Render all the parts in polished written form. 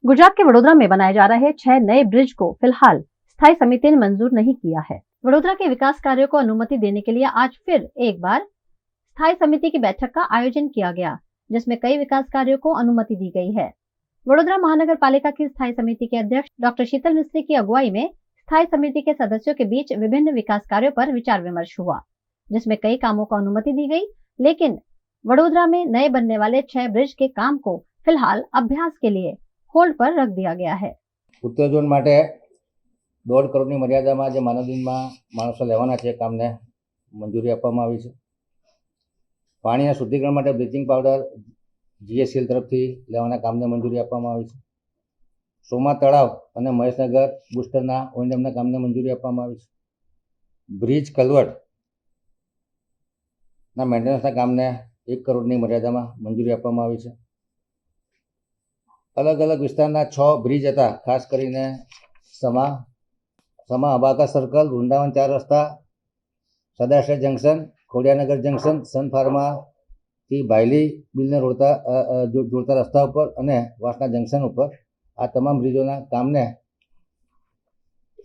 गुजरात के वडोदरा में बनाए जा रहे 6 नए ब्रिज को फिलहाल स्थायी समिति ने मंजूर नहीं किया है। वडोदरा के विकास कार्यों को अनुमति देने के लिए आज फिर एक बार स्थायी समिति की बैठक का आयोजन किया गया, जिसमें कई विकास कार्यों को अनुमति दी गई है। वडोदरा महानगर पालिका की स्थायी समिति के अध्यक्ष डॉक्टर शीतल मिस्त्री की अगुवाई में स्थायी समिति के सदस्यों के बीच विभिन्न विकास कार्यों पर विचार विमर्श हुआ, जिसमें कई कामों को अनुमति दी गई, लेकिन वडोदरा में नए बनने वाले 6 ब्रिज के काम को फिलहाल अभ्यास के लिए होल्ड पर रख दिया गया है। उत्तर झोन माटे 1.5 करोड़ની મર્યાદામાં જે માનવ દિનમાં માણસો લેવાના છે કામને મંજૂરી આપવામાં આવી છે। પાણીના શુદ્ધિકરણ માટે બ્લીચિંગ પાવડર જીએસસીએલ તરફથી લેવાના કામને મંજૂરી આપવામાં આવી છે। સોમા તળાવ અને મહેશનગર બુસ્ટરના ઓએનએમના કામને મંજૂરી આપવામાં આવી છે। બ્રિજ કલવર્ટના મેન્ટેનન્સના કામને 1 કરોડની મર્યાદામાં મંજૂરી આપવામાં આવી છે। अलग अलग विस्तारना 6 ब्रिज था, खास करीने समा अबाका सर्कल, वृंदावन 4 रस्ता, सदाश्रय जंक्शन, खोडियानगर जंक्शन, सन फार्मा थी बायली बिल ने जोड़ता रस्ता पर अने वासना जंक्शन पर आ तमाम ब्रिजोना कामने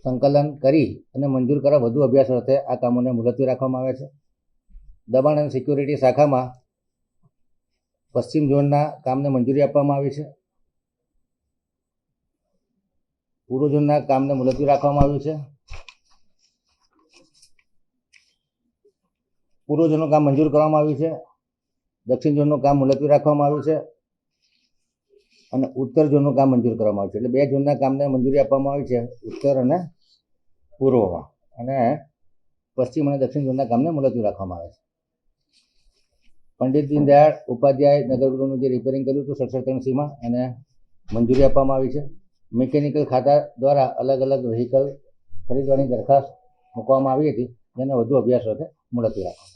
संकलन करी अने मंजूर करा वधु अभ्यास अर्थे आ कामोने मुलतवी राखवामां आवे छे। दबाण अने सिक्योरिटी शाखामां पश्चिम झोनना कामने मंजूरी आपवामां आवी छे। पूर्व झोनना कामने मुलतवी राखवामां आव्युं छे। पूर्व झोननुं काम मंजूर करवामां आव्युं छे। दक्षिण झोननुं काम मुलतवी राखवामां आव्युं छे अने उत्तर झोननुं काम मंजूर करवामां आव्युं छे। એટલે 2 झोनना कामने मंजूरी आपवामां आवी छे, उत्तर अने पूर्वमां, अने पश्चिम अने दक्षिण झोनना कामने मुलतवी राखवामां आवे छे। पंडित दीनदयाळ उपाध्याय नगरगृहनुं जे रिपेरिंग कर्युं हतुं 67 માં એને મંજૂરી આપવામાં આવી છે। मेकेनिकल खाता द्वारा अलग अलग व्हीकल खरीदवानी दरखास्त मूकवामां आवी हती, जेने वधु अभ्यास मुलतवी राखवामां।